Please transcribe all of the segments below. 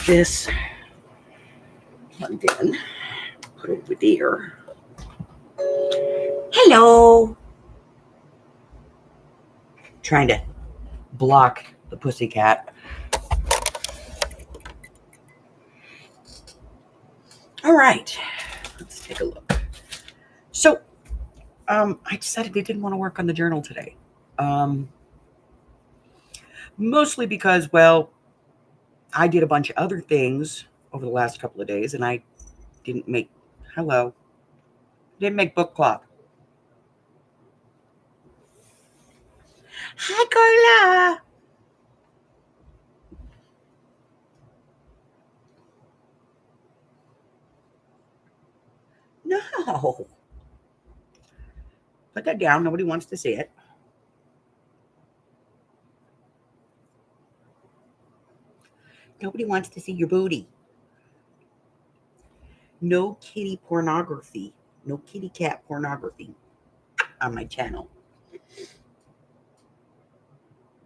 this plugged in. Put it over there. Hello. Trying to block the pussycat. All right. Let's take a look. So, I decided I didn't want to work on the journal today. Mostly because, well, I did a bunch of other things over the last couple of days, and I didn't make book club. Hi, Carla. No. Put that down. Nobody wants to see it. Nobody wants to see your booty. No kitty pornography. No kitty cat pornography on my channel.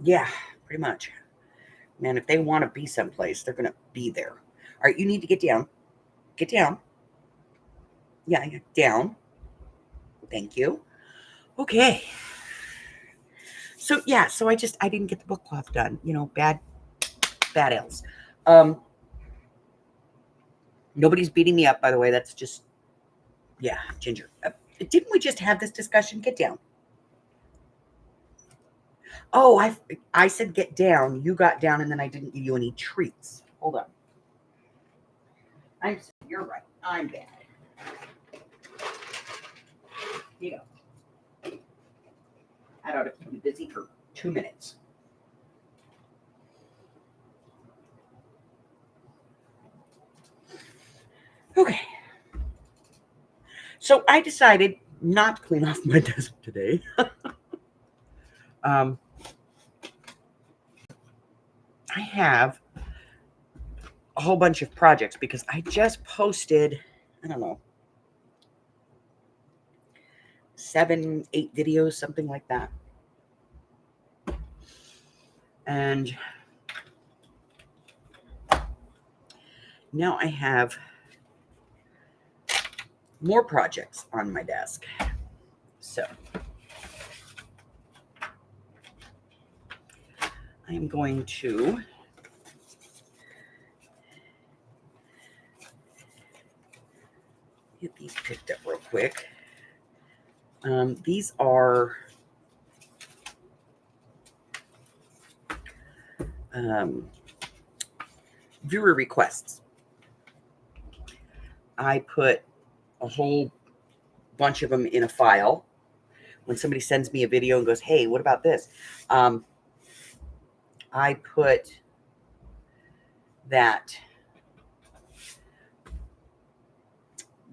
Yeah, pretty much. Man, if they want to be someplace, they're going to be there. All right, you need to get down. Get down. Yeah, down. Thank you. Okay. So yeah, I didn't get the book cloth done. Bad else. Nobody's beating me up, by the way. That's just, yeah, Ginger. Didn't we just have this discussion? Get down. Oh, I said get down. You got down, and then I didn't give you any treats. Hold on. You're right. I'm bad. Here you go. That ought to keep you busy for 2 minutes. Okay. So I decided not to clean off my desk today. I have a whole bunch of projects because I just posted, I don't know, 7, 8 videos, something like that. And now I have more projects on my desk. So I am going to get these picked up real quick. These are viewer requests. I put a whole bunch of them in a file. When somebody sends me a video and goes, hey, what about this? I put the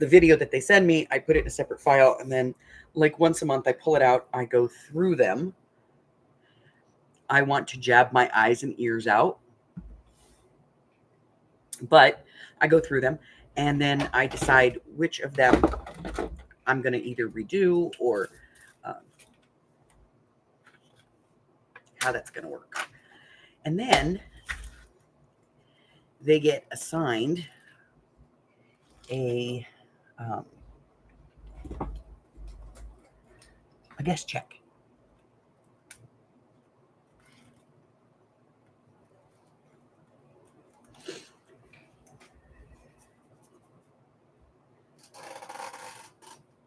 video that they send me, I put it in a separate file, and then like once a month I pull it out, I go through them. I want to jab my eyes and ears out, but I go through them, and then I decide which of them I'm going to either redo or how that's going to work. And then they get assigned a guest check.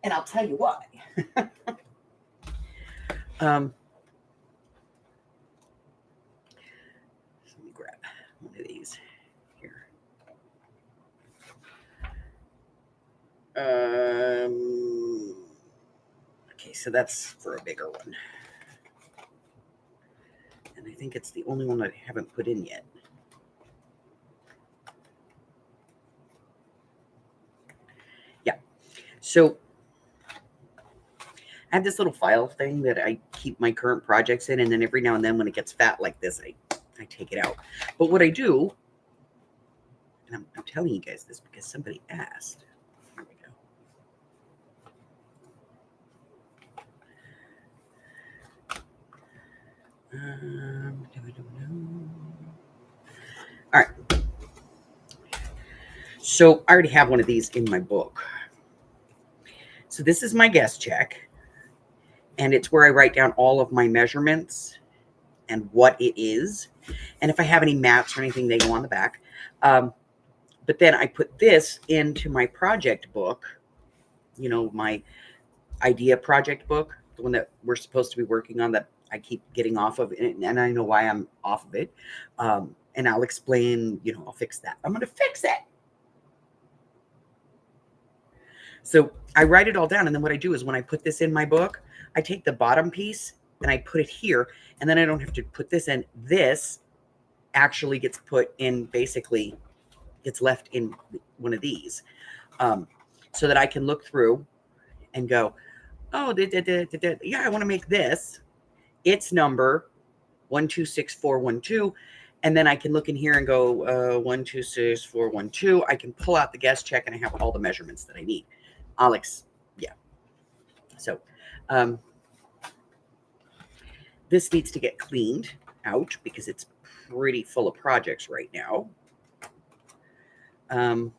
And I'll tell you why. Let me grab one of these here. Okay, so that's for a bigger one. And I think it's the only one I haven't put in yet. Yeah. So I have this little file thing that I keep my current projects in, and then every now and then when it gets fat like this, I take it out. But what I do, and I'm telling you guys this because somebody asked. Here we go. All right. So I already have one of these in my book. So this is my guest check, and it's where I write down all of my measurements and what it is. And if I have any maps or anything, they go on the back. But then I put this into my project book, my idea project book, the one that we're supposed to be working on that I keep getting off of, and I know why I'm off of it. And I'll explain, I'll fix that. I'm going to fix it. So I write it all down. And then what I do is when I put this in my book, I take the bottom piece and I put it here. And then I don't have to put this in. This actually gets put in, basically gets left in one of these, so that I can look through and go, oh, yeah, I want to make this. It's number 126412. And then I can look in here and go 126412. I can pull out the guest check and I have all the measurements that I need. Alex, yeah. So this needs to get cleaned out because it's pretty full of projects right now. And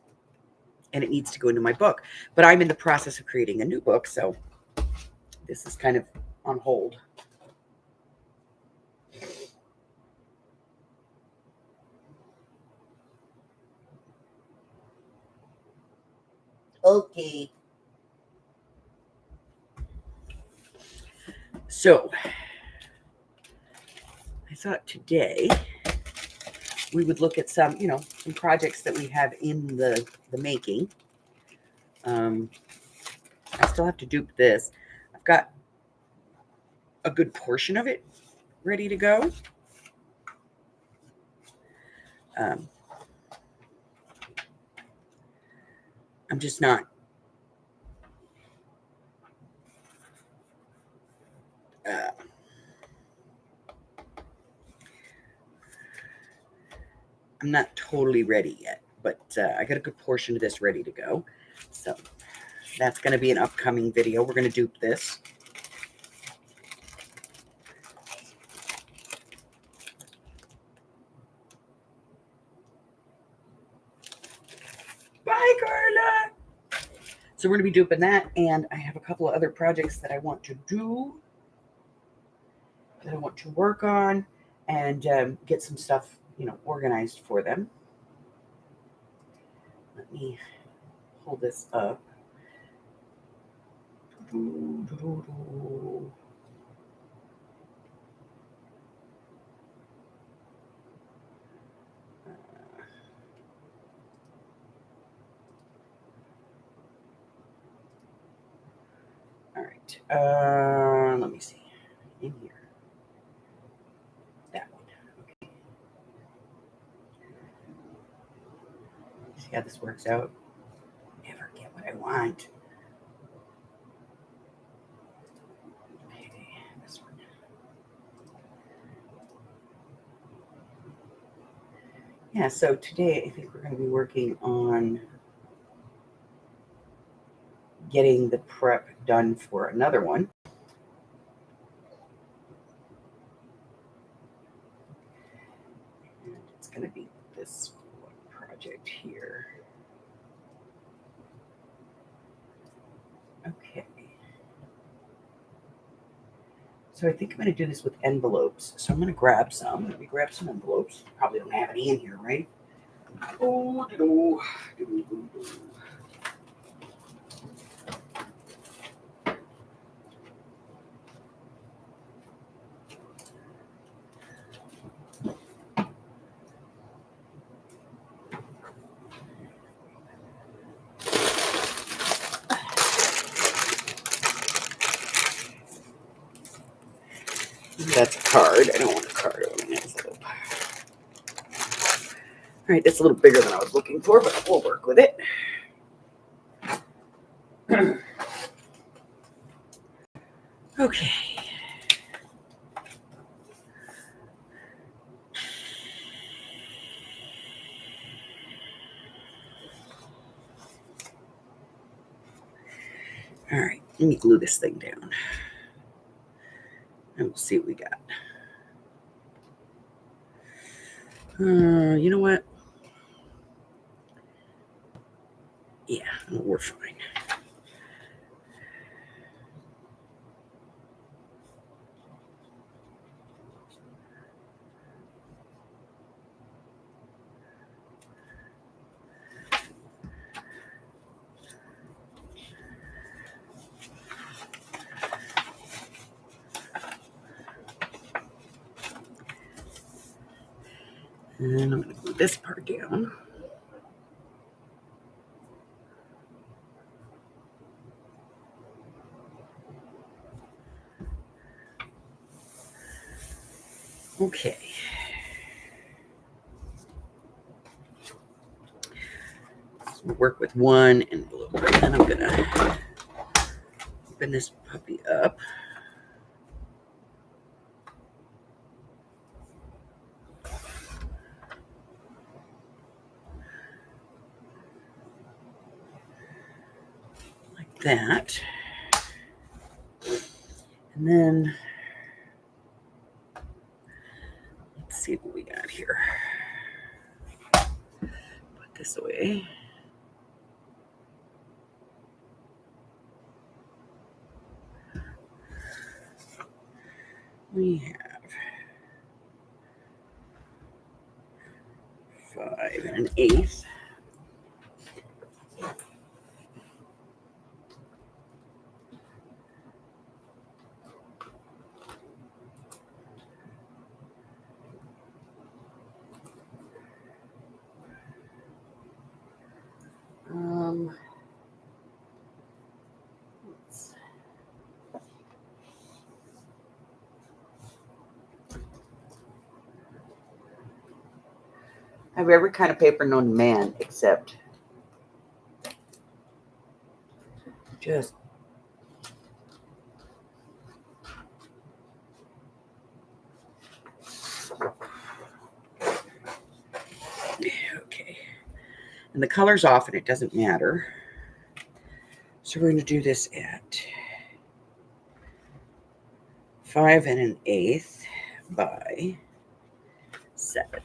it needs to go into my book. But I'm in the process of creating a new book, so this is kind of on hold. Okay. So I thought today we would look at some projects that we have in the making. I still have to dupe this. I've got a good portion of it ready to go. I'm just not I'm not totally ready yet, but I got a good portion of this ready to go. So that's going to be an upcoming video. We're going to dupe this. Bye, Carla. So we're going to be duping that, and I have a couple of other projects that I want to do, that I want to work on, and get some stuff, organized for them. Let me pull this up. All right. Let me see. In here. That one. Okay. See how this works out? Never get what I want. Okay, this one. Yeah, so today I think we're going to be working on getting the prep done for another one. And it's going to be this one project here. Okay. So I think I'm going to do this with envelopes. So I'm going to grab some. Let me grab some envelopes. Probably don't have any in here, right? Oh, that's a card. I don't want a card. I want an envelope. All right, that's a little bigger than I was looking for, but we'll work with it. Okay. All right, let me glue this thing down. And we'll see what we got. You know what? Yeah, we're fine. And I'm going to glue this part down. Okay. So we'll work with one envelope. And I'm going to open this puppy up. Like that. And then let's see what we got here. Put this away. We have 5 1/8. I have every kind of paper known to man except just okay. And the color's off and it doesn't matter. So we're going to do this at 5 1/8 by 7.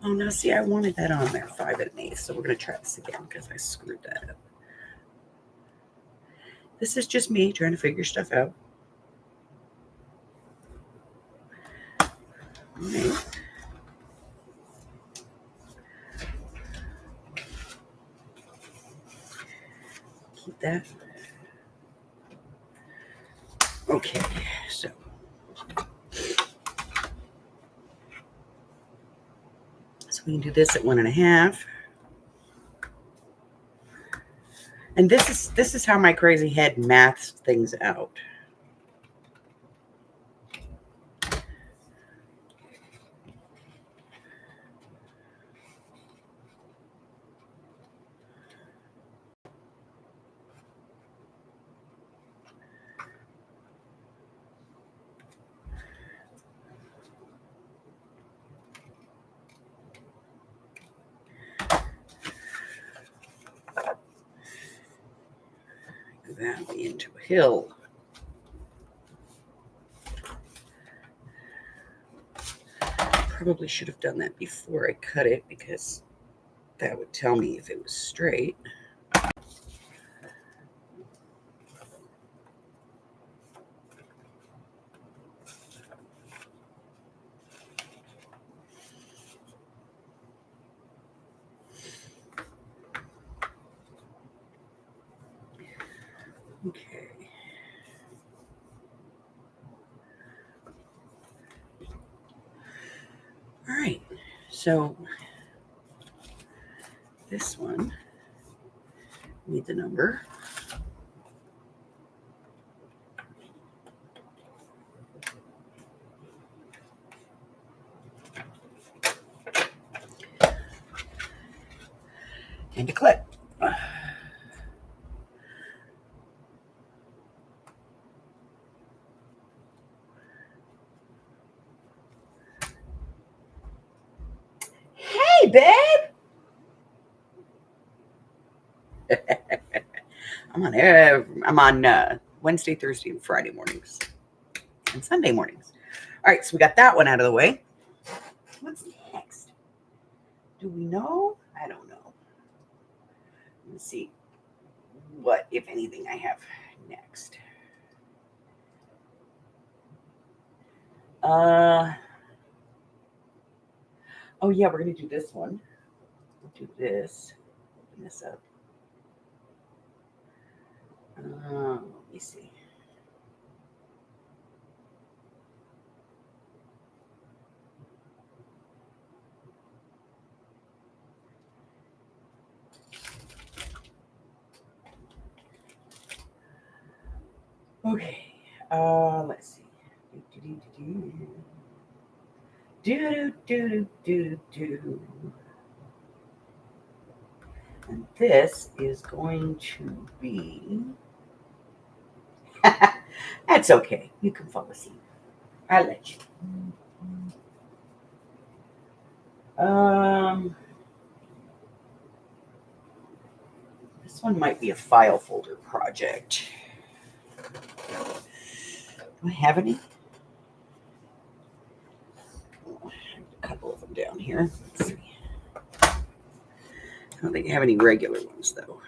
Oh, no, see, I wanted that on there, 5 1/8. So we're going to try this again because I screwed that up. This is just me trying to figure stuff out. Okay. Keep that. Okay, so we can do this at 1 1/2. And this is how my crazy head maths things out. Valley into a hill. Probably should have done that before I cut it because that would tell me if it was straight. Okay. All right. So this one, need the number. And a clip. babe. I'm on Wednesday, Thursday, and Friday mornings, and Sunday mornings. All right, so we got that one out of the way. What's next? Do we know? I don't know. Let's see what, if anything, I have next. Oh yeah, we're gonna do this one. We'll do this. Open this up. Let me see. Okay. Let's see. Do. And this is going to be. That's okay. You can fall asleep. I'll let you. This one might be a file folder project. Do I have any? Oh, a couple of them down here. Let's see. I don't think I have any regular ones though.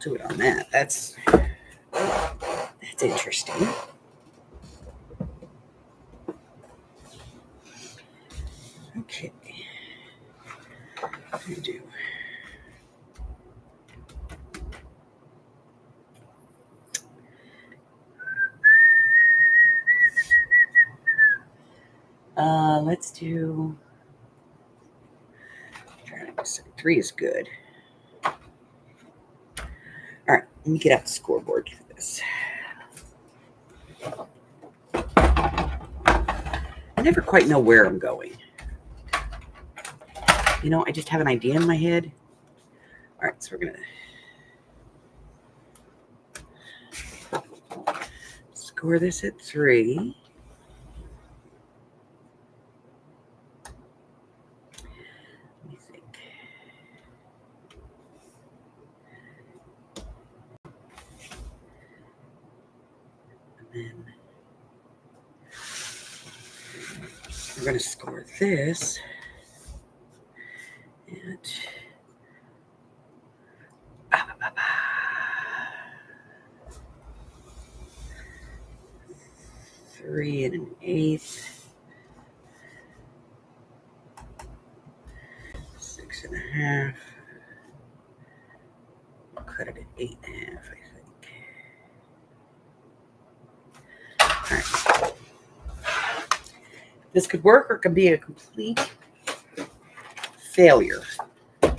Do it on that. That's interesting. Okay. I do. Let's do. 3 is good. All right, let me get out the scoreboard for this. I never quite know where I'm going. You know, I just have an idea in my head. All right, so we're going to score this at 3. Let me think. And then we're going to score this at 3 1/8. 6 1/2. I'll cut it at 8 1/2, I think. All right. This could work or it could be a complete failure. All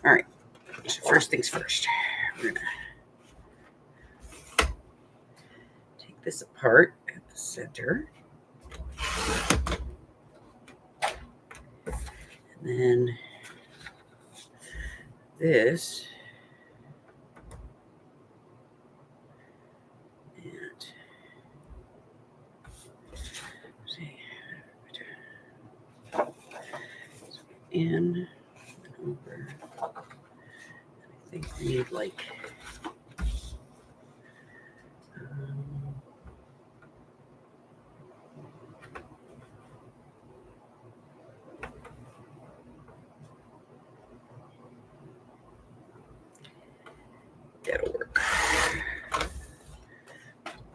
right. So first things first. We're going to take this apart at the center. And then this. And in and over. I think we need like that'll work.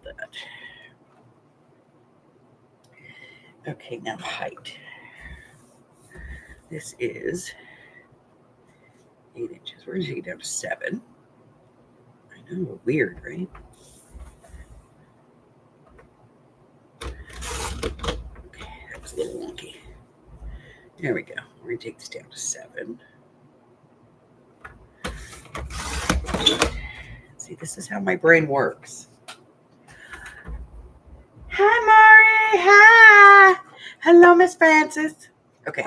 That. Okay, now height. This is 8 inches. We're going to take it down to 7. I know, weird, right? Okay, that was a little wonky. There we go. We're going to take this down to 7. See, this is how my brain works. Hi, Mari. Hi. Hello, Miss Francis. Okay.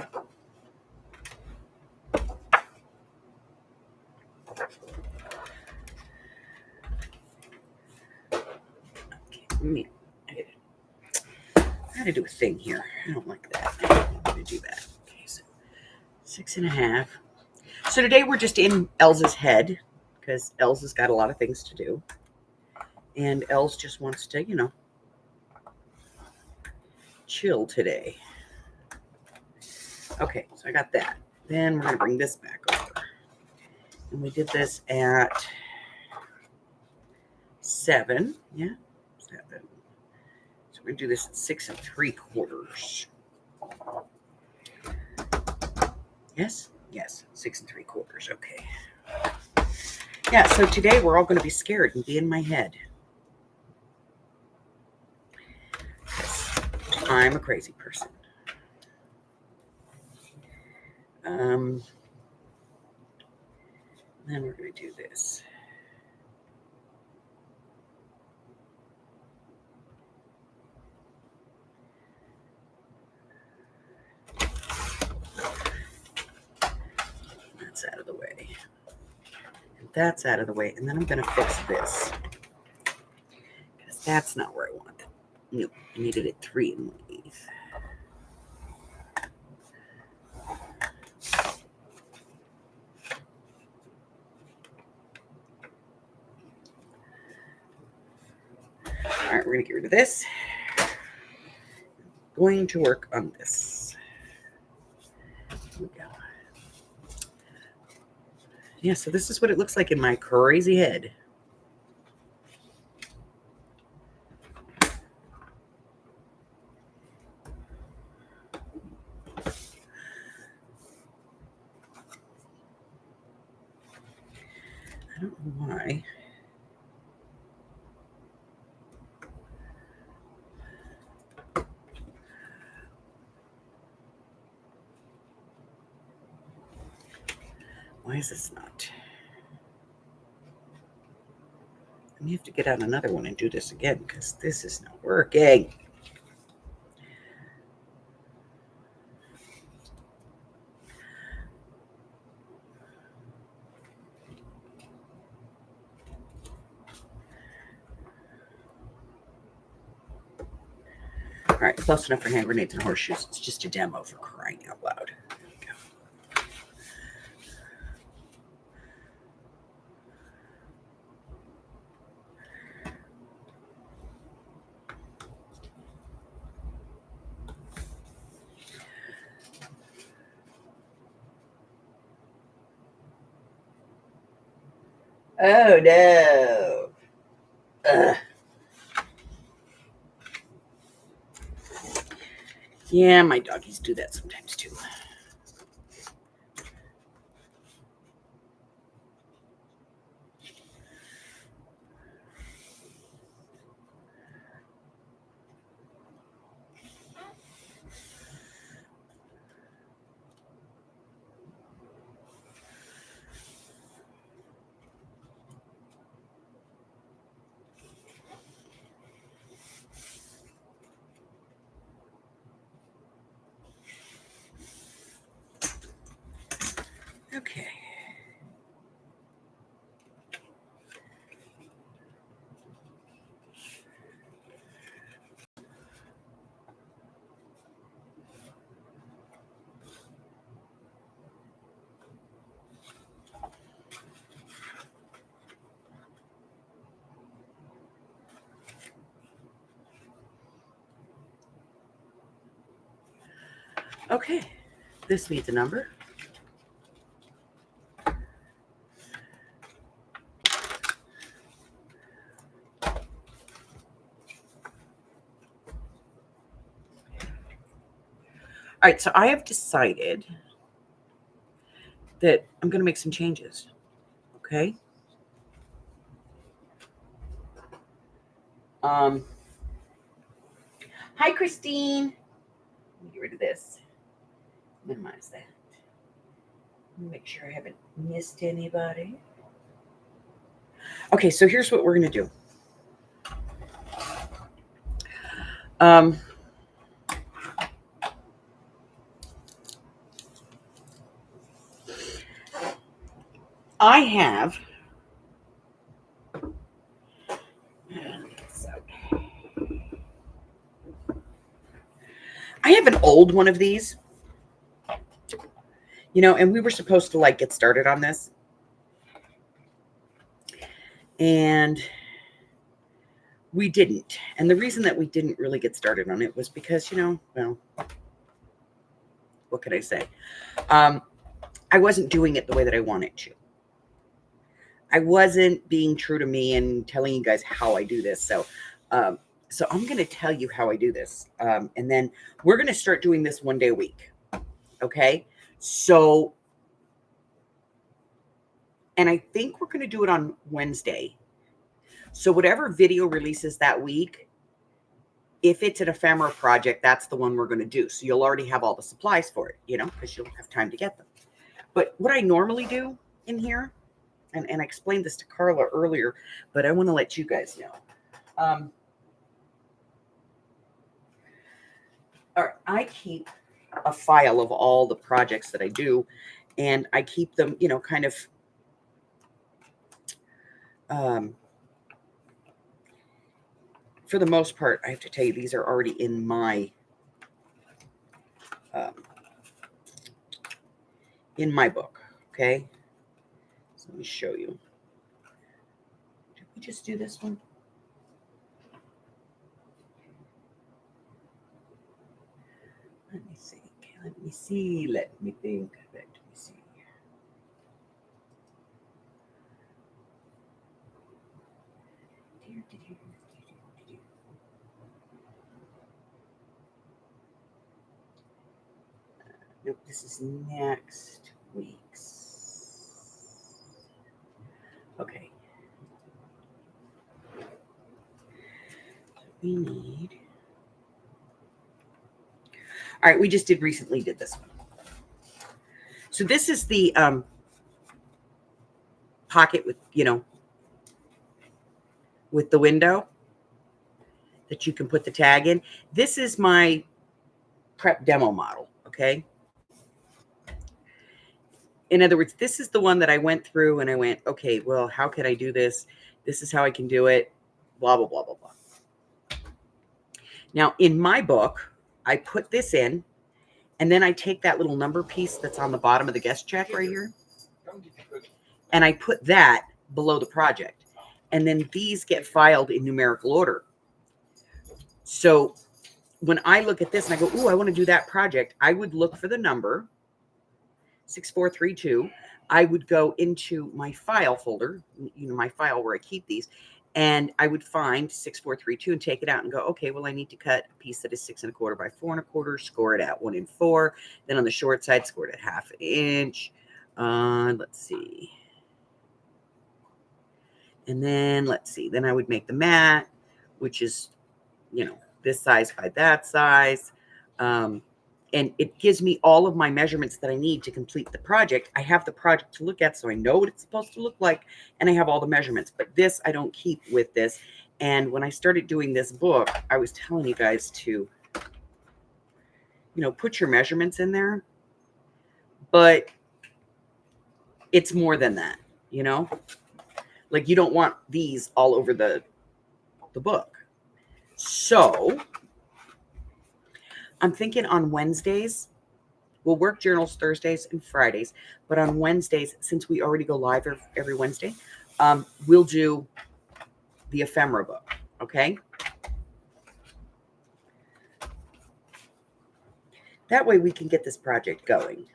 to do a thing here. I don't like that. I'm going to do that. Okay, so 6.5. So today we're just in Elsa's head because Elsa's got a lot of things to do. And Els just wants to, chill today. Okay, so I got that. Then we're going to bring this back over. And we did this at 7. Yeah, 7. So we're going to do this at 6 3/4. Yes? Yes, 6 3/4. Okay. Yeah, so today we're all going to be scared and be in my head. I'm a crazy person. Then we're going to do this. That's out of the way. And that's out of the way. And then I'm going to fix this. Because that's not where I want it. Nope, I needed it 3 1/8. All right, we're going to get rid of this. Going to work on this. Here we go. Yeah, so this is what it looks like in my crazy head. I don't know why. Why is this not? I have to get out another one and do this again because this is not working. All right, close enough for hand grenades and horseshoes. It's just a demo for crying out loud. Oh no. Ugh. Yeah, my doggies do that sometimes too. Okay. Okay. This needs a number. All right, so I have decided that I'm going to make some changes. Okay. Hi, Christine. Let me get rid of this. Minimize that. Make sure I haven't missed anybody. Okay, so here's what we're going to do. I have I have an old one of these, you know, and we were supposed to like get started on this. And we didn't. And the reason that we didn't really get started on it was because, you know, well, what could I say? I wasn't doing it the way that I wanted to. I wasn't being true to me and telling you guys how I do this. So I'm going to tell you how I do this. And then we're going to start doing this one day a week. Okay. So, and I think we're going to do it on Wednesday. So whatever video releases that week, if it's an ephemera project, that's the one we're going to do. So you'll already have all the supplies for it, you know, because you'll have time to get them. But what I normally do in here, and I explained this to Carla earlier, but I want to let you guys know. I keep a file of all the projects that I do, and I keep them, you know, kind of for the most part, I have to tell you, these are already in my book. Okay, so let me show you. Did we just do this one? Let me see. Let me see. Let me think. Let me see. Nope, this is next week's. Okay. So we need. All right, we just recently did this one. So this is the pocket with, you know, with the window that you can put the tag in. This is my prep demo model, okay? In other words, this is the one that I went through and I went, okay, well, how can I do this? This is how I can do it, blah, blah, blah, blah, blah. Now, in my book, I put this in, and then I take that little number piece that's on the bottom of the guest check right here, and I put that below the project. And then these get filed in numerical order. So when I look at this and I go, ooh, I want to do that project, I would look for the number 6432. I would go into my file folder, you know, my file where I keep these, and I would find 6432 and take it out and go, okay, well, I need to cut a piece that is 6 1/4 by 4 1/4, score it at 1 4. Then on the short side, score it at 1/2 inch. Let's see. And then let's see, then I would make the mat, which is, you know, this size by that size. And it gives me all of my measurements that I need to complete the project. I have the project to look at, so I know what it's supposed to look like, and I have all the measurements. But this, I don't keep with this. And when I started doing this book, I was telling you guys to, you know, put your measurements in there. But it's more than that, you know? Like, you don't want these all over the book. So I'm thinking on Wednesdays, we'll work journals Thursdays and Fridays, but on Wednesdays, since we already go live every Wednesday, we'll do the ephemera book, okay? That way we can get this project going.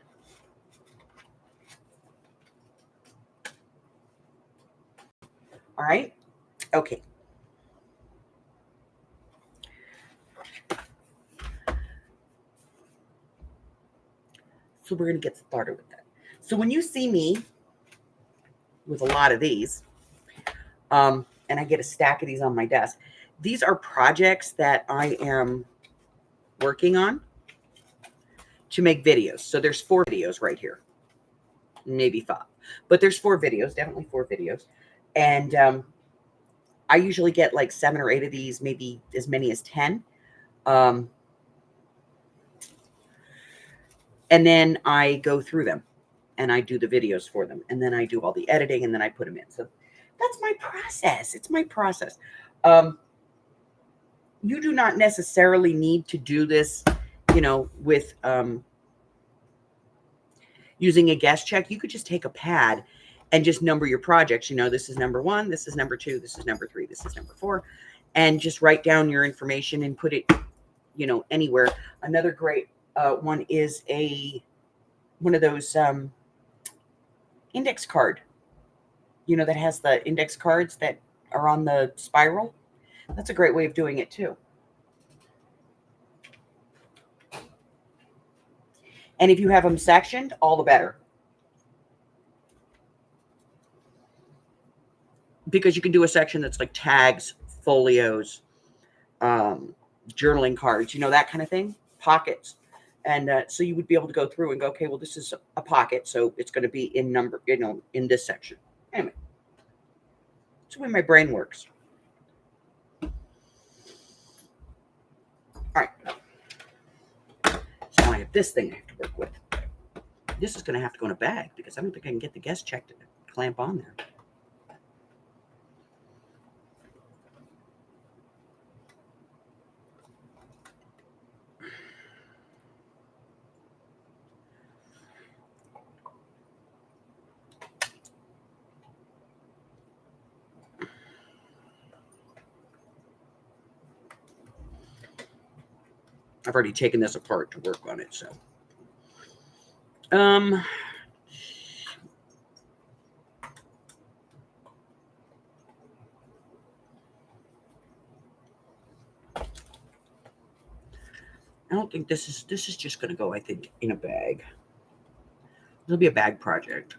All right? Okay. So we're going to get started with that. So when you see me with a lot of these, and I get a stack of these on my desk, these are projects that I am working on to make videos. So there's 4 videos right here, maybe 5, but there's 4 videos, definitely 4 videos. And I usually get like 7 or 8 of these, maybe as many as 10. And then I go through them and I do the videos for them. And then I do all the editing and then I put them in. So that's my process. It's my process. You do not necessarily need to do this with using a guest check, you could just take a pad and just number your projects. This is number 1, this is number 2, this is number 3, this is number 4, and just write down your information and put it, anywhere. Another great one is one of those index card, that has the index cards that are on the spiral. That's a great way of doing it too. And if you have them sectioned, all the better. Because you can do a section that's like tags, folios, journaling cards, that kind of thing, pockets. And so you would be able to go through and go, okay, well, this is a pocket, so it's going to be in number, in this section. Anyway, that's the way my brain works. All right. So I have this thing I have to work with. This is going to have to go in a bag because I don't think I can get the guest check to clamp on there. I've already taken this apart to work on it, so. I don't think this is just going to go, I think, in a bag. It'll be a bag project.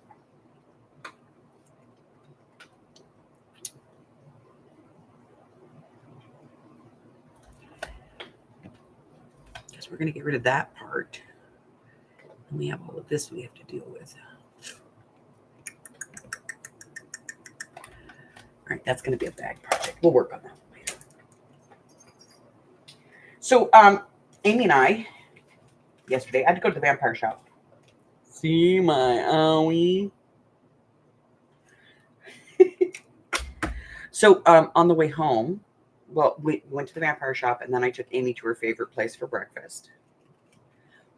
Because we're going to get rid of that part. And we have all of this we have to deal with. All right, that's going to be a bag project. We'll work on that later. So, Amy and I, yesterday, I had to go to the vampire shop. See my owie. So, on the way home, well, we went to the vampire shop, and then I took Amy to her favorite place for breakfast,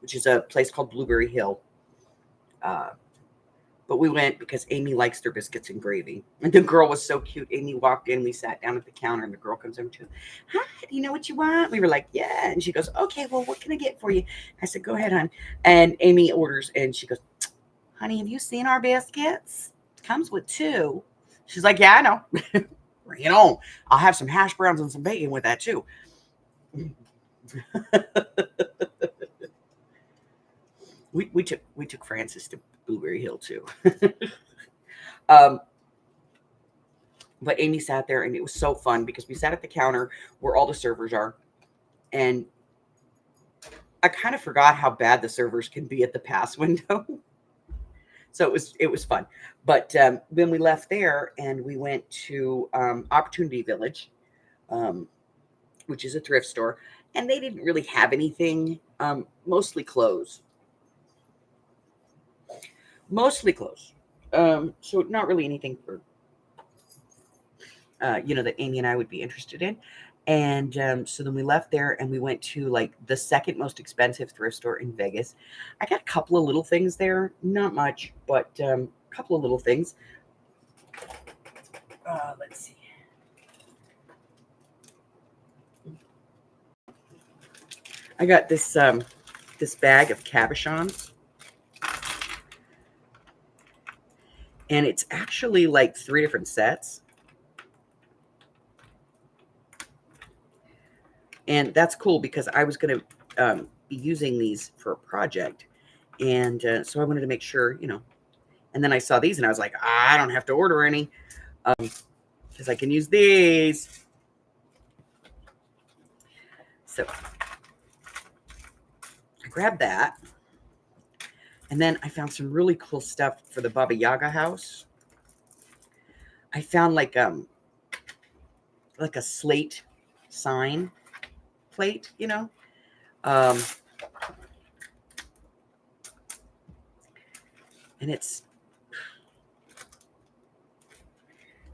which is a place called Blueberry Hill. But we went because Amy likes their biscuits and gravy. And the girl was so cute. Amy walked in, we sat down at the counter, and the girl comes over to, hi, do you know what you want? We were like, yeah. And she goes, okay, well, what can I get for you? I said, go ahead, hon. And Amy orders, and she goes, honey, have you seen our biscuits? It comes with 2. She's like, yeah, I know. Bring it on. I'll have some hash browns and some bacon with that too. we took Francis to Blueberry Hill too. But Amy sat there, and it was so fun because we sat at the counter where all the servers are, and I kind of forgot how bad the servers can be at the pass window. So it was fun. But then we left there and we went to Opportunity Village, which is a thrift store, and they didn't really have anything, mostly clothes. So not really anything for, that Amy and I would be interested in. And so then we left there and we went to like the second most expensive thrift store in Vegas. I got a couple of little things there, not much, but a couple of little things. Let's see. I got this this bag of cabochons. And it's actually like 3 different sets. And that's cool because I was going to be using these for a project. And so I wanted to make sure, and then I saw these and I was like, I don't have to order any because I can use these. So I grabbed that. And then I found some really cool stuff for the Baba Yaga house. I found like a slate sign plate, and it's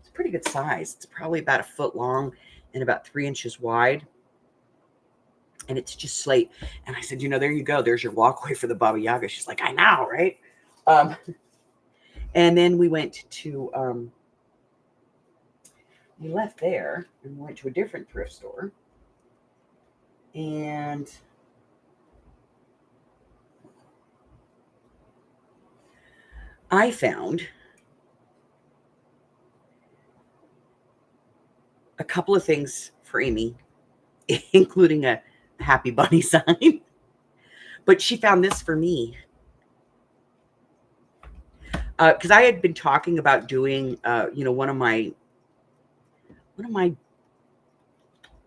a pretty good size. It's probably about 1 foot long and about 3 inches wide. and it's just slate. And I said, there you go. There's your walkway for the Baba Yaga. She's like, I know, right? And then we went to, we left there and went to a different thrift store. And I found a couple of things for Amy, including a happy bunny sign. But she found this for me. Because I had been talking about doing, one of my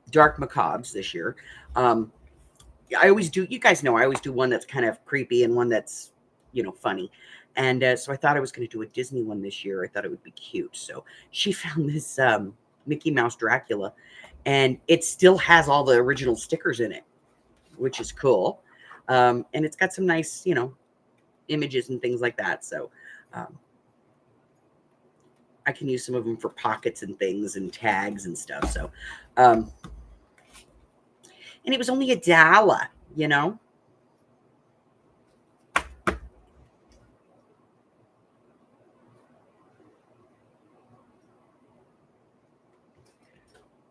dark macabres this year. I always do. You guys know I always do one that's kind of creepy and one that's, funny. And so I thought I was going to do a Disney one this year. I thought it would be cute. So she found this Mickey Mouse Dracula, and it still has all the original stickers in it, which is cool. And it's got some nice, images and things like that. So I can use some of them for pockets and things and tags and stuff. So, and it was only $1,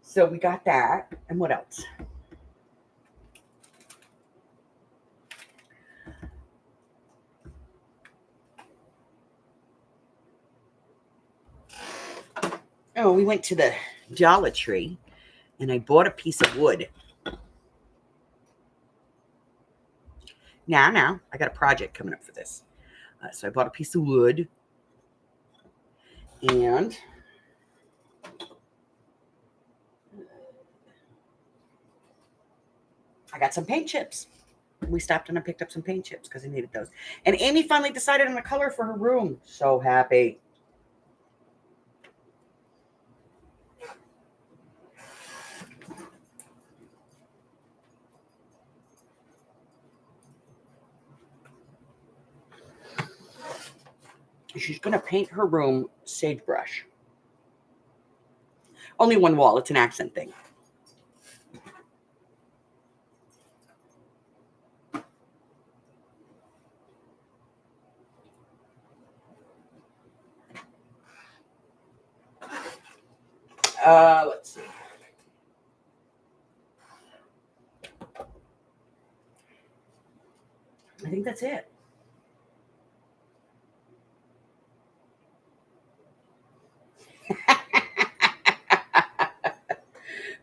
So we got that. And what else? Oh, we went to the Dollar Tree and I bought a piece of wood. Now, I got a project coming up for this. So I bought a piece of wood and I got some paint chips. We stopped and I picked up some paint chips because I needed those. And Amy finally decided on a color for her room. So happy. She's going to paint her room sagebrush. Only one wall. It's an accent thing. Let's see. I think that's it.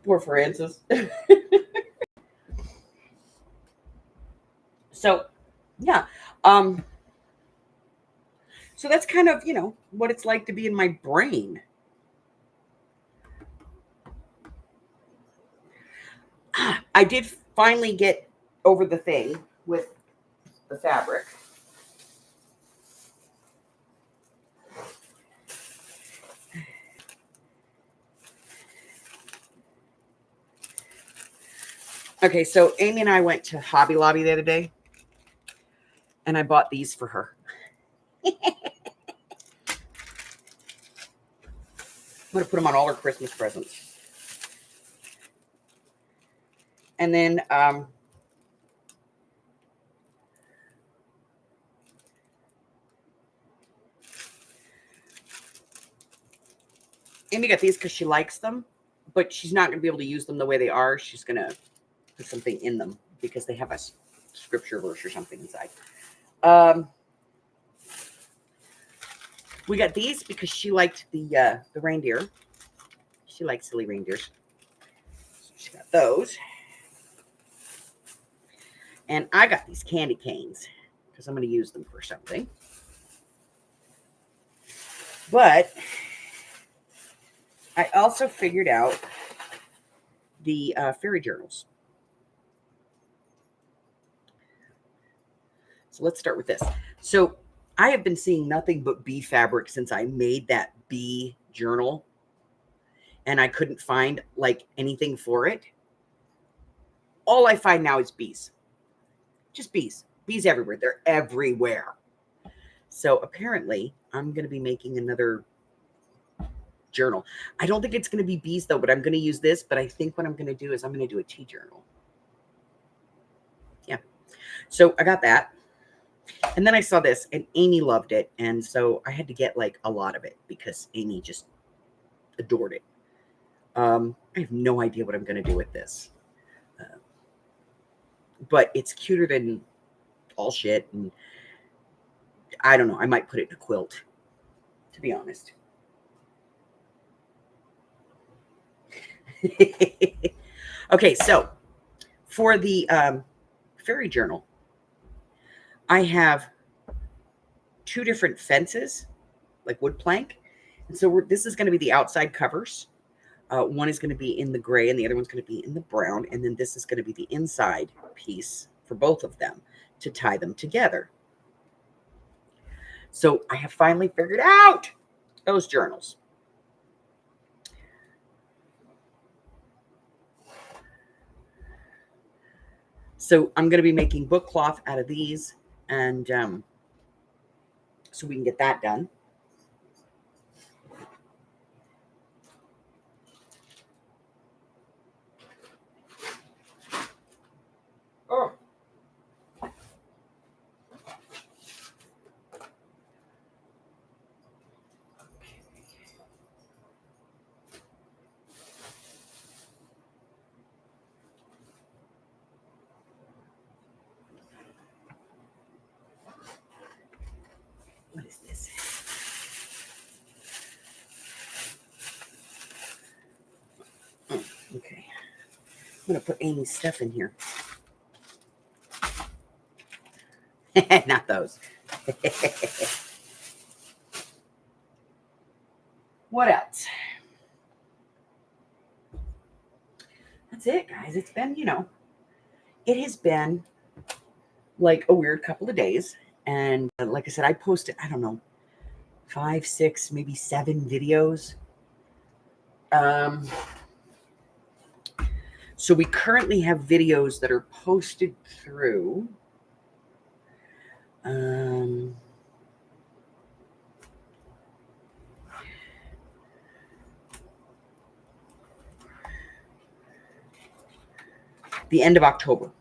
Poor Francis. So, yeah. So that's kind of, what it's like to be in my brain. I did finally get over the thing with the fabric. Okay, so Amy and I went to Hobby Lobby the other day, and I bought these for her. I'm going to put them on all her Christmas presents. And then Amy got these because she likes them, but she's not going to be able to use them the way they are. She's going to put something in them because they have a scripture verse or something inside. We got these because she liked the reindeer. She likes silly reindeers. So she got those. And I got these candy canes because I'm going to use them for something. But I also figured out the fairy journals. So let's start with this. So I have been seeing nothing but bee fabric since I made that bee journal. And I couldn't find like anything for it. All I find now is bees. Just bees. Bees everywhere. They're everywhere. So apparently I'm going to be making another journal. I don't think it's going to be bees though, but I'm going to use this. But I think what I'm going to do is I'm going to do a tea journal. So I got that. And then I saw this and Amy loved it. And so I had to get like a lot of it because Amy just adored it. I have no idea what I'm going to do with this. But it's cuter than all shit. And I don't know. I might put it in a quilt, to be honest. Okay, so for the fairy journal, I have 2 different fences, like wood plank. And so this is going to be the outside covers. One is going to be in the gray and the other one's going to be in the brown. And then this is going to be the inside piece for both of them to tie them together. So I have finally figured out those journals. So I'm going to be making book cloth out of these, and so we can get that done. Oh. What is this? Oh, okay. I'm going to put Amy's stuff in here. Not those. What else? That's it, guys. It's been, it has been like a weird couple of days. And like I said, I posted, I don't know, 5, 6, maybe 7 videos. So we currently have videos that are posted through the end of October.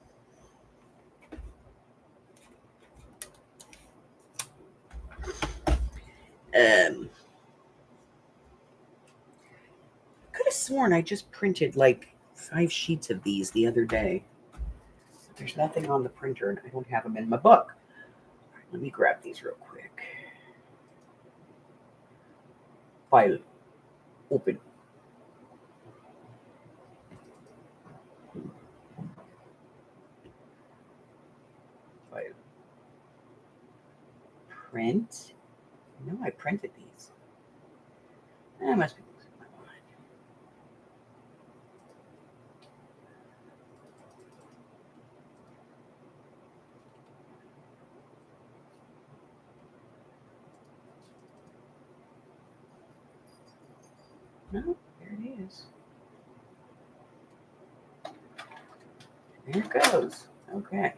Could have sworn I just printed like 5 sheets of these the other day. There's nothing on the printer and I don't have them in my book. Right, let me grab these real quick. File. Open. File. Print. No, I printed these. I must be losing my mind. No, there it is. There it goes. Okay.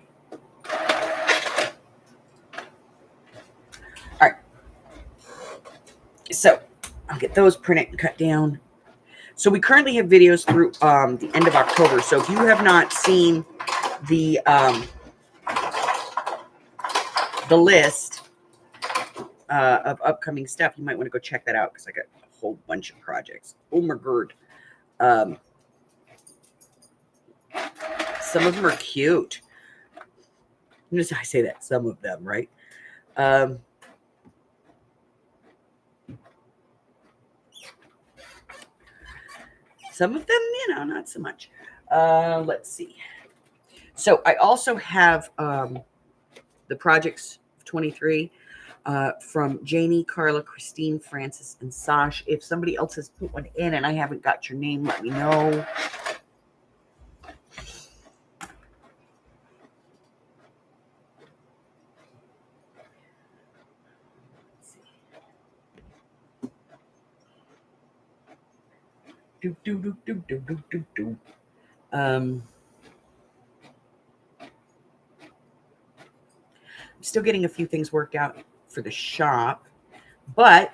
All right. So I'll get those printed and cut down. So we currently have videos through the end of October. So if you have not seen the list of upcoming stuff, you might want to go check that out because I got a whole bunch of projects. Oh my god. Some of them are cute. Notice I say that, some of them, right? Some of them, not so much. Let's see. So I also have the projects 23 from Janie, Carla, Christine, Francis, and Sash. If somebody else has put one in and I haven't got your name, let me know. I'm still getting a few things worked out for the shop, but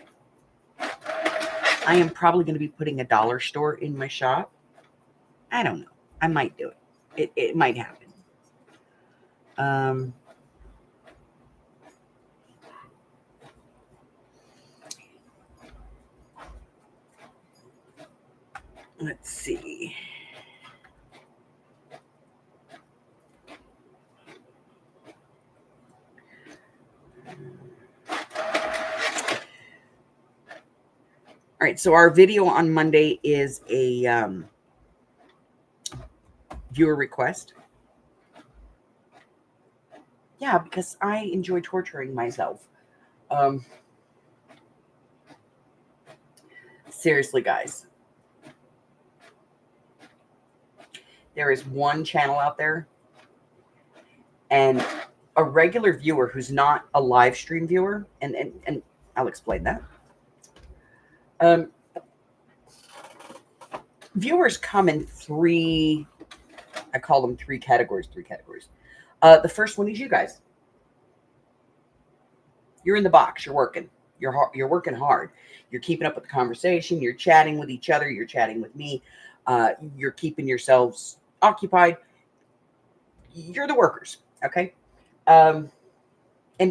I am probably going to be putting a dollar store in my shop. I don't know. I might do it. It might happen. Let's see. All right, so our video on Monday is a viewer request. Yeah, because I enjoy torturing myself. Seriously, guys. There is one channel out there, and a regular viewer who's not a live stream viewer, and I'll explain that. Viewers come in three, I call them three categories. The first one is you guys. You're in the box. You're working. You're working hard. You're keeping up with the conversation. You're chatting with each other. You're chatting with me. You're keeping yourselves occupied. You're the workers, okay? And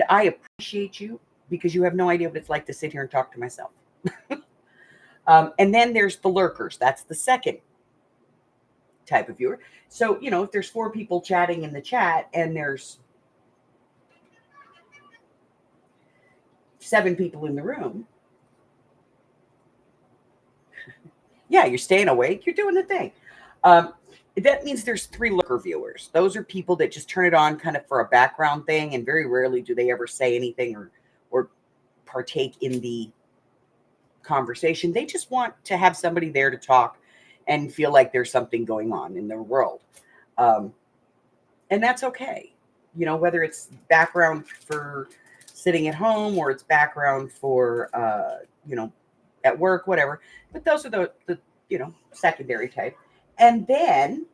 I appreciate you because you have no idea what it's like to sit here and talk to myself. And then there's the lurkers. That's the second type of viewer. So, if there's 4 people chatting in the chat and there's 7 people in the room, yeah, you're staying awake. You're doing the thing. That means there's 3 lurker viewers. Those are people that just turn it on kind of for a background thing, and very rarely do they ever say anything or partake in the conversation. They just want to have somebody there to talk and feel like there's something going on in their world. And that's okay. Whether it's background for sitting at home or it's background for, at work, whatever. But those are the secondary type. And then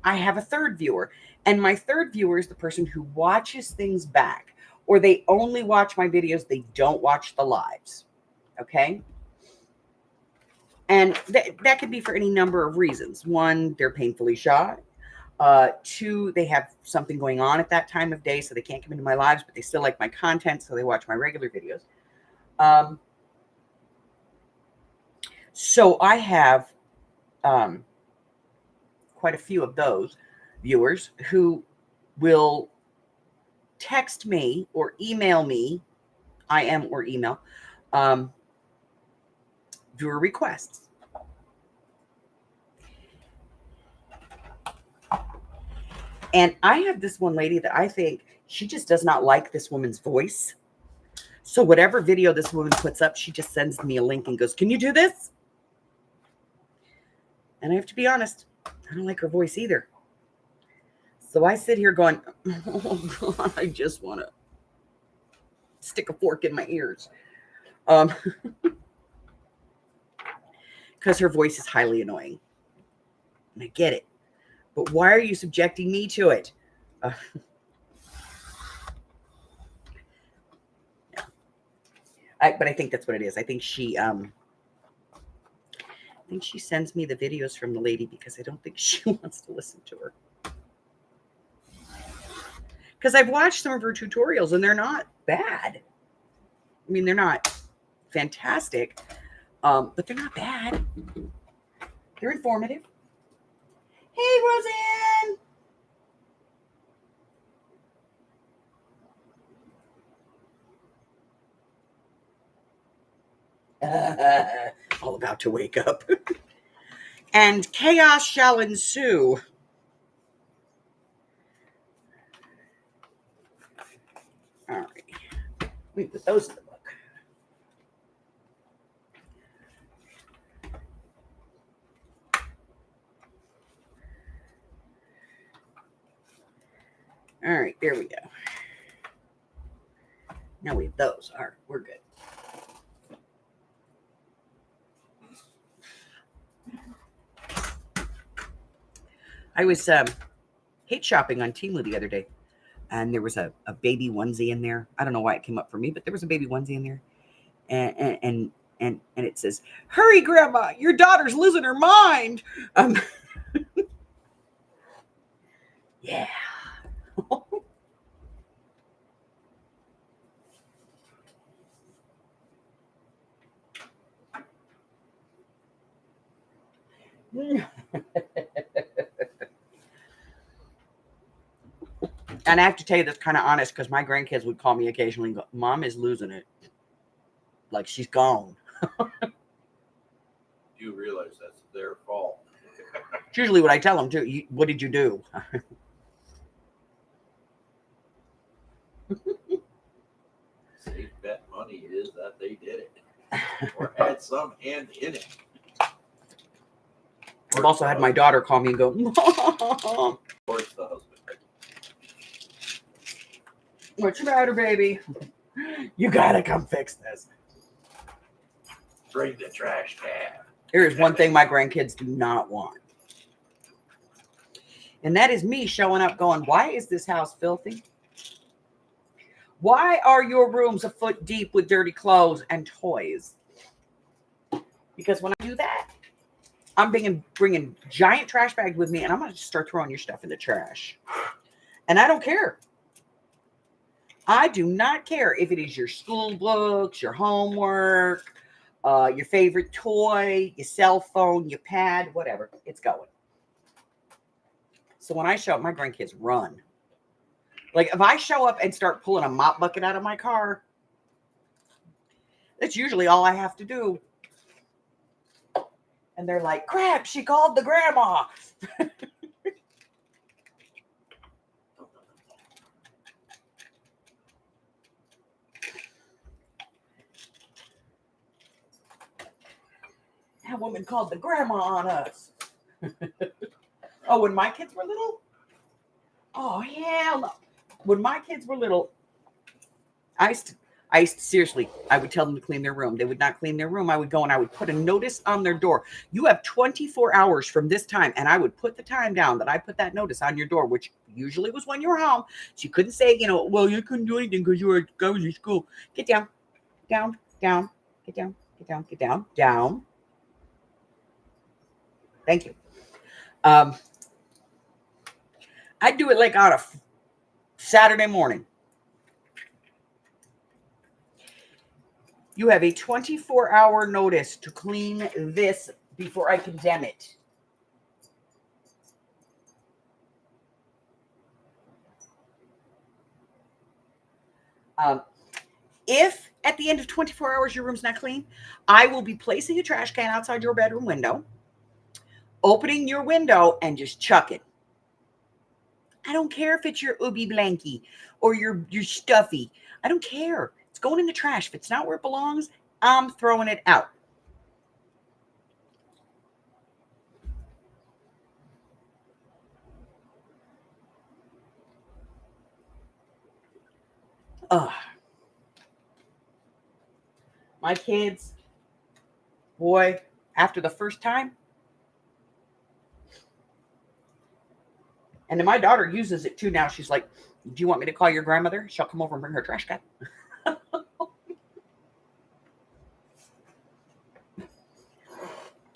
I have a third viewer. And my third viewer is the person who watches things back, or they only watch my videos. They don't watch the lives. Okay. And that could be for any number of reasons. 1, they're painfully shy. 2, they have something going on at that time of day, so they can't come into my lives, but they still like my content, so they watch my regular videos. So I have quite a few of those viewers who will text me or email me, IM or email, viewer requests. And I have this one lady that I think she just does not like this woman's voice. So whatever video this woman puts up, she just sends me a link and goes, "Can you do this?" And I have to be honest, I don't like her voice either. So I sit here going, "Oh God, I just want to stick a fork in my ears." Because her voice is highly annoying. And I get it. But why are you subjecting me to it? But I think that's what it is. I think she sends me the videos from the lady because I don't think she wants to listen to her. Because I've watched some of her tutorials and they're not bad. I mean, they're not fantastic, but they're not bad. They're informative. Hey, Roseanne. All about to wake up. And chaos shall ensue. All right. Let me put those in the book. All right, there we go. Now we have those. All right, we're good. I was hate shopping on Temu the other day, and there was a baby onesie in there. I don't know why it came up for me, but there was a baby onesie in there, and it says, "Hurry, Grandma, your daughter's losing her mind." Yeah. And I have to tell you that's kind of honest because my grandkids would call me occasionally and go, Mom is losing it. Like she's gone. You realize that's their fault. It's usually what I tell them too. What did you do? Safe bet money is that they did it. Or had some hand in it. I've also had my daughter call me and go, Mom, Or it's the husband. what's the matter, baby? You gotta come fix this. Bring the trash can. Here is one thing my grandkids do not want. And that is me showing up going, why is this house filthy? Why are your rooms a foot deep with dirty clothes and toys? Because when I do that, I'm bringing giant trash bags with me, and I'm going to just start throwing your stuff in the trash. And I don't care. I do not care if it is your school books, your homework, your favorite toy, your cell phone, your pad, whatever. It's going. So when I show up, my grandkids run. Like if I show up and start pulling a mop bucket out of my car, that's usually all I have to do. And they're like, crap, she called the grandma. That woman called the grandma on us. Oh, when my kids were little? Oh, hell no. When my kids were little, I used to seriously, I would tell them to clean their room. They would not clean their room. I would go and I would put a notice on their door. You have 24 hours from this time. And I would put the time down that I put that notice on your door, which usually was when you were home. So you couldn't say, well, you couldn't do anything because you were going to school. Get down, down, down, get down, get down, get down, down. Thank you. I'd do it like on a Saturday morning. You have a 24-hour notice to clean this before I condemn it. If at the end of 24 hours your room's not clean, I will be placing a trash can outside your bedroom window, opening your window, and just chuck it. I don't care if it's your Ooby Blanky or your stuffy. I don't care. It's going in the trash. If it's not where it belongs, I'm throwing it out. My kids, boy, after the first time, and then my daughter uses it too now. She's like, do you want me to call your grandmother? She'll come over and bring her trash can.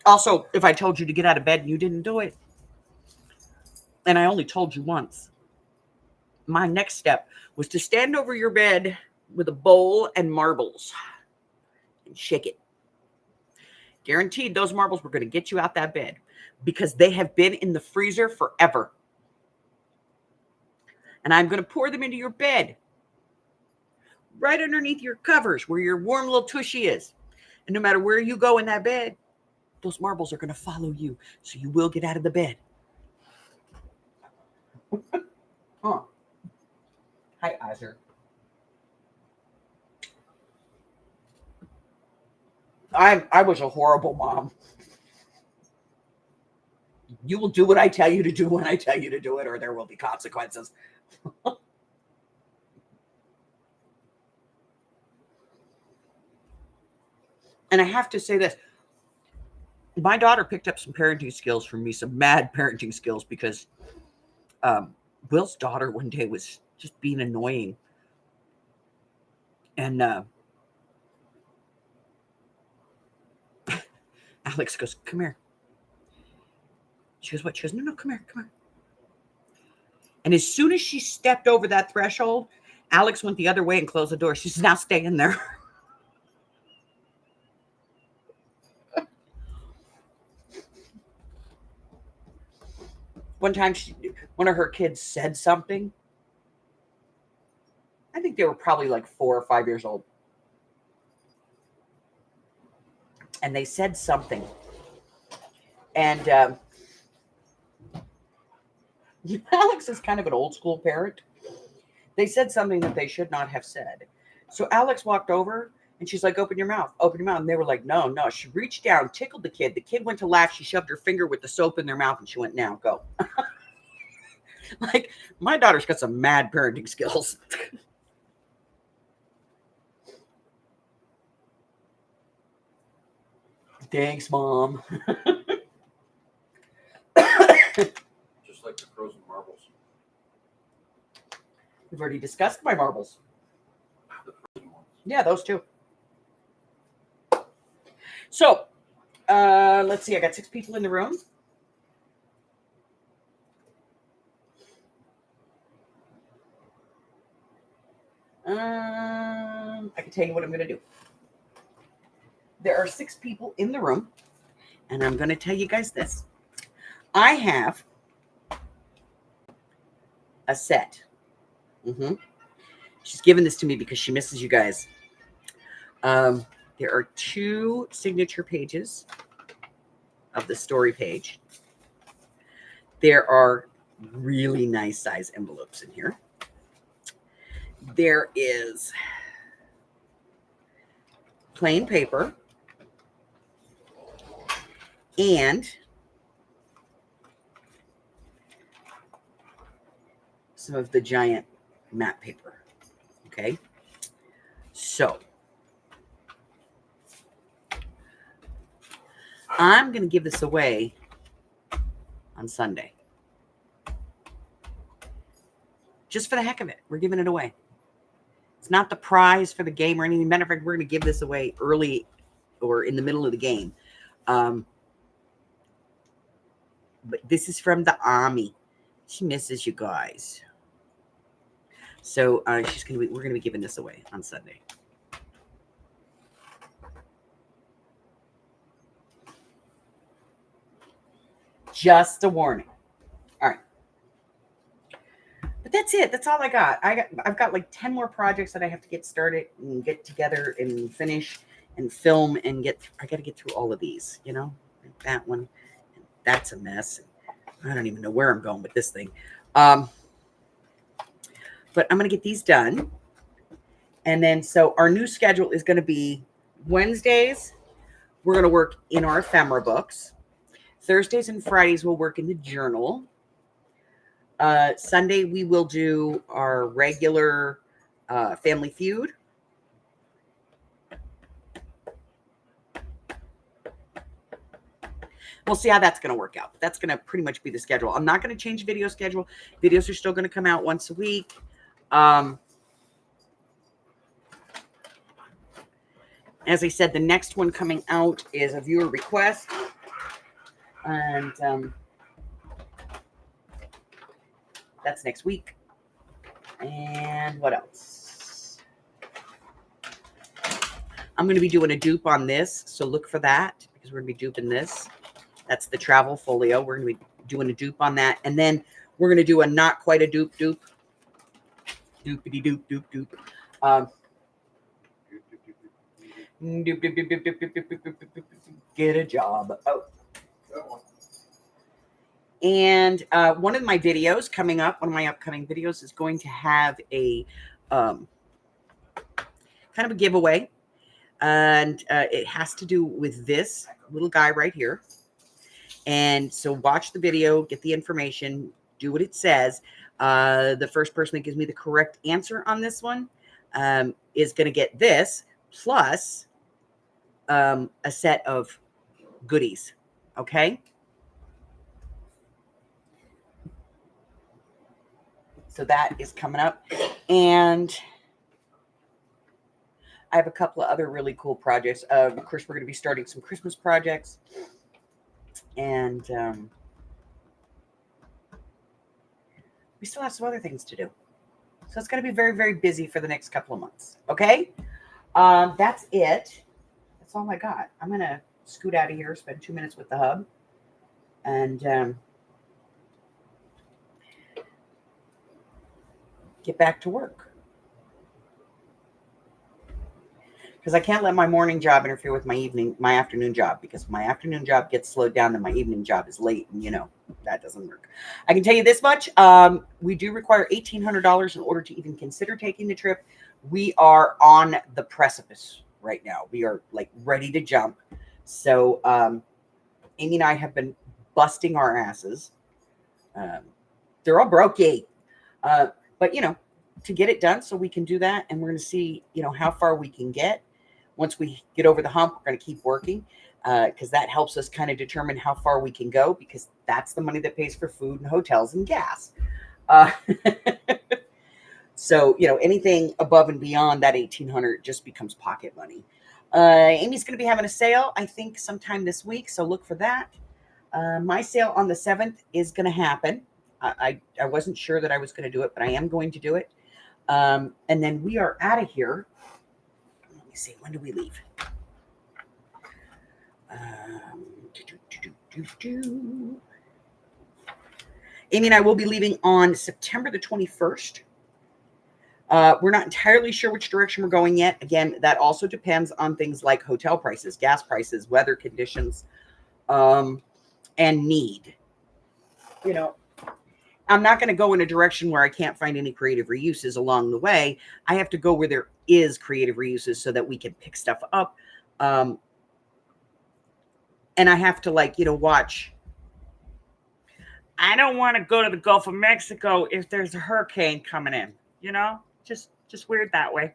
Also, if I told you to get out of bed and you didn't do it, and I only told you once, my next step was to stand over your bed with a bowl and marbles and shake it. Guaranteed those marbles were going to get you out that bed because they have been in the freezer forever. And I'm going to pour them into your bed right underneath your covers where your warm little tushy is. And no matter where you go in that bed, those marbles are going to follow you. So you will get out of the bed. Huh. Hi, Azur. I was a horrible mom. You will do what I tell you to do when I tell you to do it, or there will be consequences. And I have to say this. My daughter picked up some parenting skills from me, some mad parenting skills, because Will's daughter one day was just being annoying. And Alex goes, come here. She goes, what? She goes, no, come here, come here. And as soon as she stepped over that threshold, Alex went the other way and closed the door. She says, now stay in there. One time, one of her kids said something. I think they were probably like 4 or 5 years old. And they said something. And Alex is kind of an old school parent. They said something that they should not have said. So Alex walked over and she's like, open your mouth, open your mouth. And they were like, no, no. She reached down, tickled the kid. The kid went to laugh. She shoved her finger with the soap in their mouth and she went, now go. Like, my daughter's got some mad parenting skills. Thanks, Mom. Just like the frozen marbles. We've already discussed my marbles. The frozen ones. Yeah, those two. So, let's see. I got 6 people in the room. I can tell you what I'm going to do. There are 6 people in the room, and I'm going to tell you guys this. I have a set. She's given this to me because she misses you guys. There are 2 signature pages of the story page. There are really nice size envelopes in here. There is plain paper and some of the giant map paper. Okay. So I'm going to give this away on Sunday. Just for the heck of it. We're giving it away. It's not the prize for the game or anything. Matter of fact, we're going to give this away early or in the middle of the game. But this is from the Army. She misses you guys. So we're going to be giving this away on Sunday. Just a warning. All right. But that's it. That's all I got. I've got like 10 more projects that I have to get started and get together and finish and film and I got to get through all of these, you know, like that one. That's a mess. I don't even know where I'm going with this thing. But I'm going to get these done. And then, so our new schedule is going to be Wednesdays. We're going to work in our ephemera books. Thursdays and Fridays we'll work in the journal. Sunday we will do our regular Family Feud. We'll see how that's going to work out. That's going to pretty much be the schedule. I'm not going to change video schedule. Videos are still going to come out once a week. As I said, the next one coming out is a viewer request. And that's next week. And what else? I'm going to be doing a dupe on this, so look for that because we're going to be duping this. That's the travel folio. We're going to be doing a dupe on that. And then we're going to do a not quite a dupe. Doopity doop doop doop. Get a job. Oh. And one of my videos coming up, one of my upcoming videos is going to have a kind of a giveaway. And it has to do with this little guy right here. And so watch the video, get the information, do what it says. The first person that gives me the correct answer on this one is going to get this plus a set of goodies. Okay. So that is coming up. And I have a couple of other really cool projects. Of course, we're going to be starting some Christmas projects. And we still have some other things to do. So it's going to be very, very busy for the next couple of months. Okay? That's it. That's all I got. I'm going to scoot out of here, spend 2 minutes with the hub. And get back to work. Because I can't let my morning job interfere with my afternoon job, because my afternoon job gets slowed down and my evening job is late, and that doesn't work. I can tell you this much: we do require $1,800 in order to even consider taking the trip. We are on the precipice right now. We are like ready to jump. So Amy and I have been busting our asses. They're all brokey, but to get it done so we can do that, and we're going to see how far we can get. Once we get over the hump, we're going to keep working, because that helps us kind of determine how far we can go, because that's the money that pays for food and hotels and gas. So anything above and beyond that 1,800 just becomes pocket money. Amy's going to be having a sale, I think, sometime this week, so look for that. My sale on the 7th is going to happen. I wasn't sure that I was going to do it, but I am going to do it. And then we are out of here. Let me see. When do we leave? Amy and I will be leaving on September the 21st. We're not entirely sure which direction we're going yet. Again, that also depends on things like hotel prices, gas prices, weather conditions, and need. I'm not going to go in a direction where I can't find any creative reuses along the way. I have to go where there is creative reuses so that we can pick stuff up. And I have to watch. I don't want to go to the Gulf of Mexico if there's a hurricane coming in, just weird that way.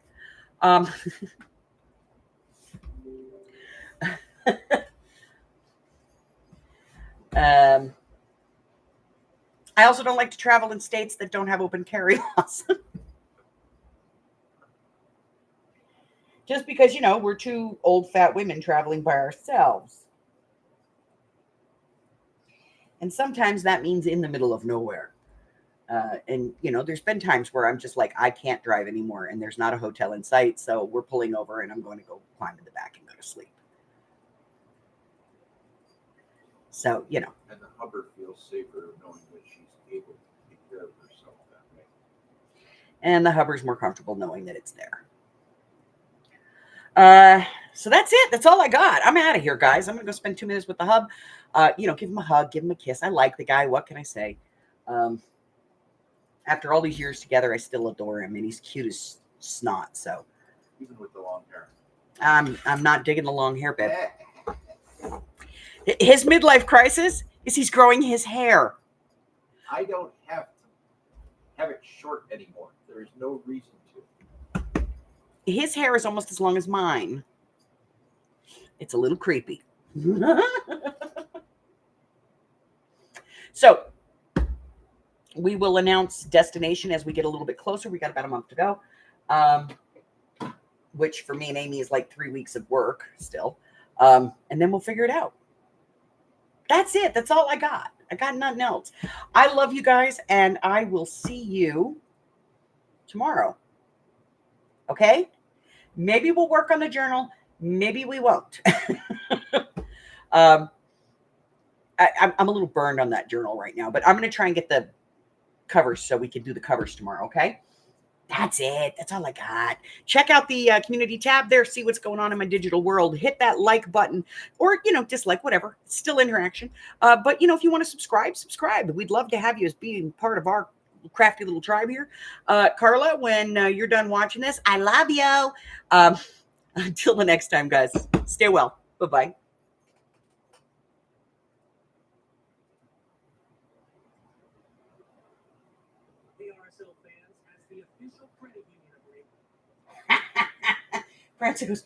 I also don't like to travel in states that don't have open carry laws. Just because, we're two old fat women traveling by ourselves. And sometimes that means in the middle of nowhere. And there's been times where I'm just like, I can't drive anymore, and there's not a hotel in sight. So we're pulling over, and I'm going to go climb in the back and go to sleep. So, And the Hubbard feels safer knowing that she's able to take care of herself that way. And the Hubbard's more comfortable knowing that it's there. So that's it. That's all I got. I'm out of here, guys. I'm going to go spend 2 minutes with the hub. Give him a hug, give him a kiss. I like the guy. What can I say? After all these years together, I still adore him, and he's cute as snot. So even with the long hair, I'm not digging the long hair, babe. His midlife crisis is he's growing his hair. I don't have to have it short anymore. There is no reason to. His hair is almost as long as mine. It's a little creepy. So we will announce destination as we get a little bit closer. We got about a month to go, which for me and Amy is like 3 weeks of work still. And then we'll figure it out. That's it. That's all I got. I got nothing else. I love you guys, and I will see you tomorrow. Okay? Maybe we'll work on the journal. Maybe we won't. I'm a little burned on that journal right now, but I'm going to try and get the covers so we can do the covers tomorrow, okay? That's it. That's all I got. Check out the community tab there. See what's going on in my digital world. Hit that like button, or, dislike, whatever. It's still interaction. But, if you want to subscribe. We'd love to have you as being part of our crafty little tribe here. Carla, when you're done watching this, I love you. Until the next time, guys, stay well. Bye-bye. Francis goes,